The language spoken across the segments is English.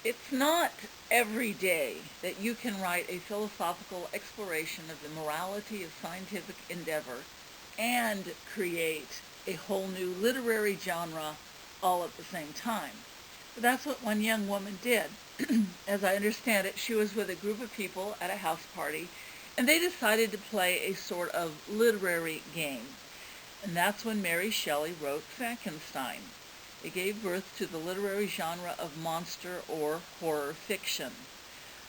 It's not every day that you can write a philosophical exploration of the morality of scientific endeavor and create a whole new literary genre all at the same time. But that's what one young woman did. As I understand it, she was with a group of people at a house party, and they decided to play a sort of literary game. And that's when Mary Shelley wrote Frankenstein. It gave birth to the literary genre of monster or horror fiction.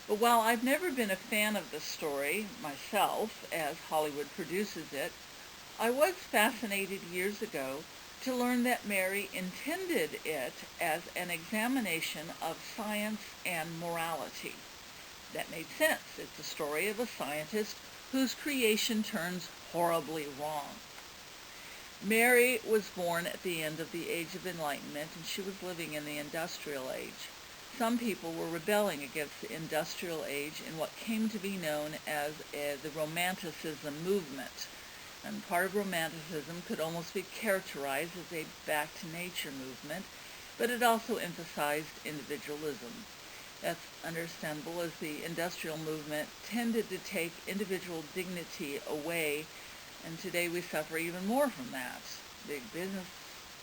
But while I've never been a fan of the story myself, as Hollywood produces it, I was fascinated years ago to learn that Mary intended it as an examination of science and morality. That made sense. It's a story of a scientist whose creation turns horribly wrong. Mary was born at the end of the Age of Enlightenment, and she was living in the Industrial Age. Some people were rebelling against the Industrial Age in what came to be known as the Romanticism movement. And part of Romanticism could almost be characterized as a back-to-nature movement, but it also emphasized individualism. That's understandable, as the industrial movement tended to take individual dignity away, and today we suffer even more from that. Big business,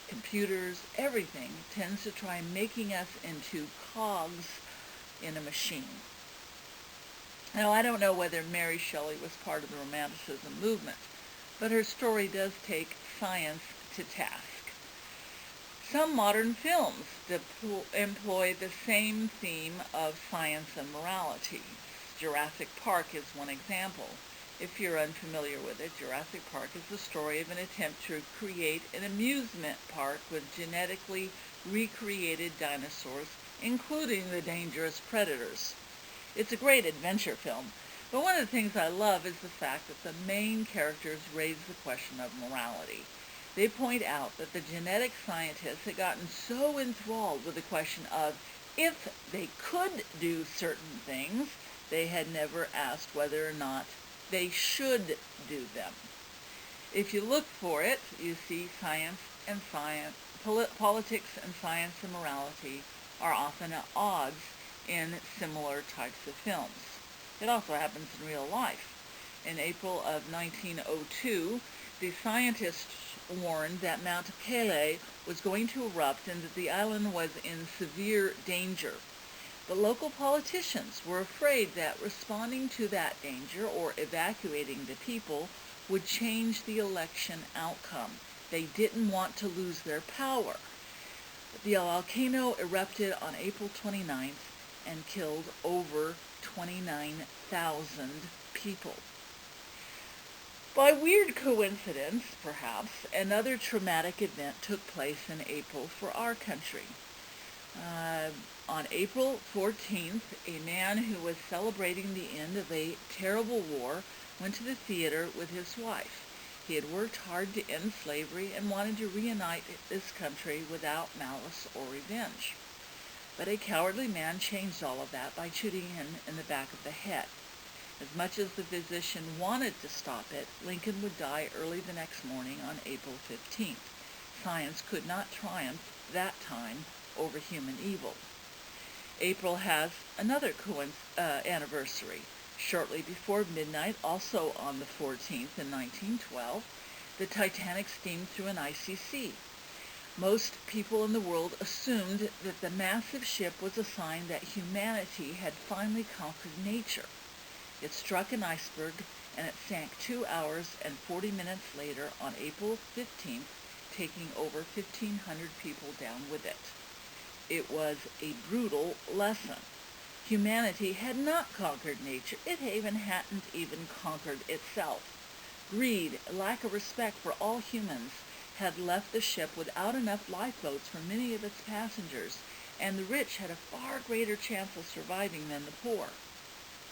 computers, everything tends to try making us into cogs in a machine. Now, I don't know whether Mary Shelley was part of the Romanticism movement, but her story does take science to task. Some modern films employ the same theme of science and morality. Jurassic Park is one example. If you're unfamiliar with it, Jurassic Park is the story of an attempt to create an amusement park with genetically recreated dinosaurs, including the dangerous predators. It's a great adventure film, but one of the things I love is the fact that the main characters raise the question of morality. They point out that the genetic scientists had gotten so enthralled with the question of if they could do certain things, they had never asked whether or not they should do them. If you look for it, you see politics and science and morality are often at odds in similar types of films. It also happens in real life. In April of 1902, the scientists warned that Mount Pelee was going to erupt and that the island was in severe danger. The local politicians were afraid that responding to that danger or evacuating the people would change the election outcome. They didn't want to lose their power. The volcano erupted on April 29th and killed over 29,000 people. By weird coincidence, perhaps, another traumatic event took place in April for our country. On April 14th, a man who was celebrating the end of a terrible war went to the theater with his wife. He had worked hard to end slavery and wanted to reunite this country without malice or revenge. But a cowardly man changed all of that by shooting him in the back of the head. As much as the physician wanted to stop it, Lincoln would die early the next morning on April 15th. Science could not triumph that time over human evil. April has another anniversary. Shortly before midnight, also on the 14th in 1912, the Titanic steamed through an icy sea. Most people in the world assumed that the massive ship was a sign that humanity had finally conquered nature. It struck an iceberg and it sank 2 hours and 40 minutes later on April 15th, taking over 1,500 people down with it. It was a brutal lesson. Humanity had not conquered nature. It hadn't even conquered itself. Greed, lack of respect for all humans, had left the ship without enough lifeboats for many of its passengers, and the rich had a far greater chance of surviving than the poor.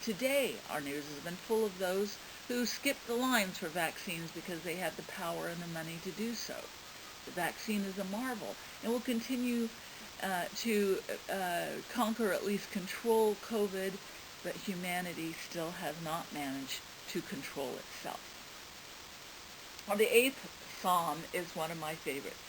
Today, our news has been full of those who skipped the lines for vaccines because they had the power and the money to do so. The vaccine is a marvel and will continue to conquer, at least control COVID, but humanity still has not managed to control itself. Well, the eighth Psalm is one of my favorites.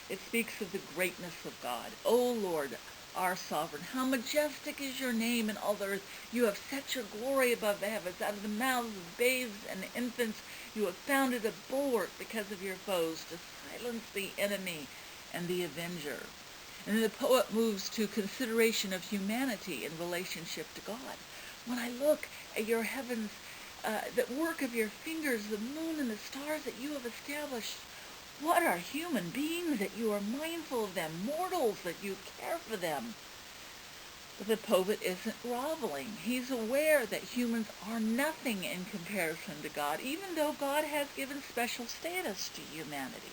It speaks of the greatness of God. O Lord, our sovereign, how majestic is your name in all the earth. You have set your glory above the heavens. Out of the mouths of babes and infants you have founded a bulwark because of your foes, to silence the enemy and the avenger. And then the poet moves to consideration of humanity in relationship to God. When I look at your heavens, the work of your fingers, the moon and the stars that you have established, what are human beings that you are mindful of them, mortals that you care for them? But the poet isn't groveling. He's aware that humans are nothing in comparison to God, even though God has given special status to humanity.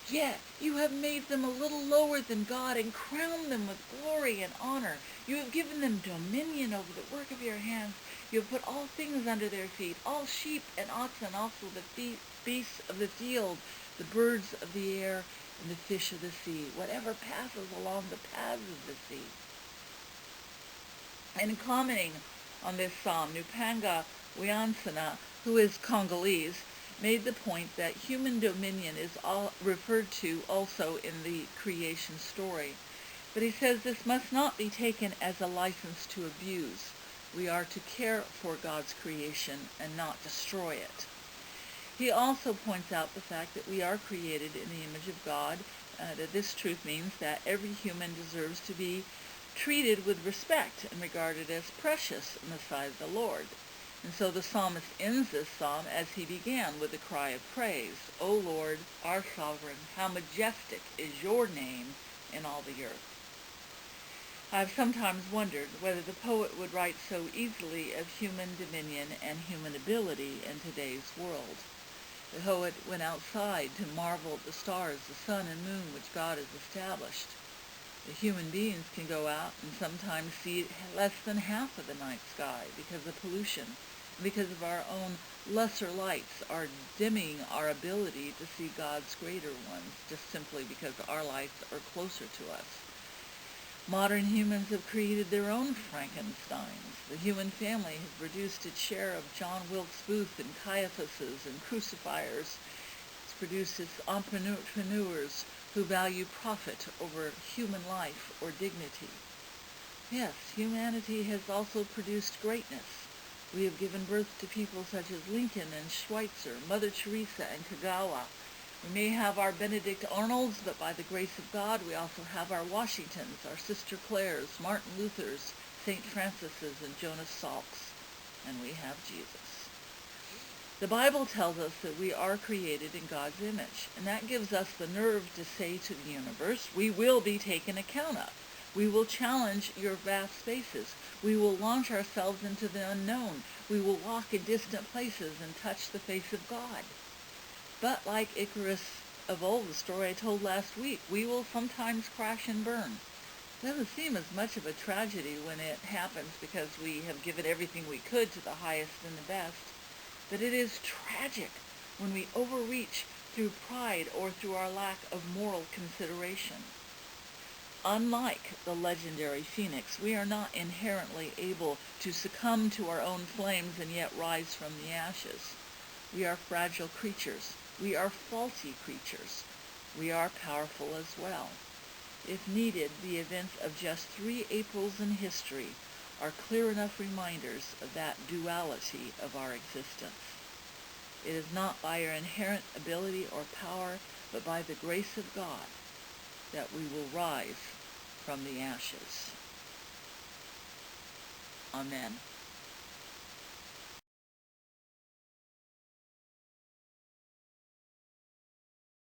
Yet you have made them a little lower than God and crowned them with glory and honor. You have given them dominion over the work of your hands. You have put all things under their feet, all sheep and oxen, also the beasts of the field, the birds of the air, and the fish of the sea, whatever passes along the paths of the sea. And in commenting on this psalm, Nupanga Wiansana, who is Congolese, made the point that human dominion is all referred to also in the creation story. But he says this must not be taken as a license to abuse. We are to care for God's creation and not destroy it. He also points out the fact that we are created in the image of God, that this truth means that every human deserves to be treated with respect and regarded as precious in the sight of the Lord. And so the psalmist ends this psalm as he began, with a cry of praise. O Lord, our sovereign, how majestic is your name in all the earth. I've sometimes wondered whether the poet would write so easily of human dominion and human ability in today's world. The poet went outside to marvel at the stars, the sun and moon which God has established. The human beings can go out and sometimes see less than half of the night sky because of pollution, because of our own lesser lights are dimming our ability to see God's greater ones, just simply because our lights are closer to us. Modern humans have created their own Frankensteins. The human family has produced its share of John Wilkes Booth and Caiaphases and crucifiers. It's produced its entrepreneurs who value profit over human life or dignity. Yes, humanity has also produced greatness. We have given birth to people such as Lincoln and Schweitzer, Mother Teresa and Kagawa. We may have our Benedict Arnolds, but by the grace of God, we also have our Washingtons, our Sister Clares, Martin Luthers, St. Francis's, and Jonas Salks, and we have Jesus. The Bible tells us that we are created in God's image, and that gives us the nerve to say to the universe, we will be taken account of. We will challenge your vast spaces. We will launch ourselves into the unknown. We will walk in distant places and touch the face of God. But like Icarus of old, the story I told last week, we will sometimes crash and burn. It doesn't seem as much of a tragedy when it happens because we have given everything we could to the highest and the best. But it is tragic when we overreach through pride or through our lack of moral consideration. Unlike the legendary phoenix, we are not inherently able to succumb to our own flames and yet rise from the ashes. We are fragile creatures. We are faulty creatures. We are powerful as well. If needed, the events of just 3 Aprils in history are clear enough reminders of that duality of our existence. It is not by our inherent ability or power, but by the grace of God, that we will rise from the ashes. Amen.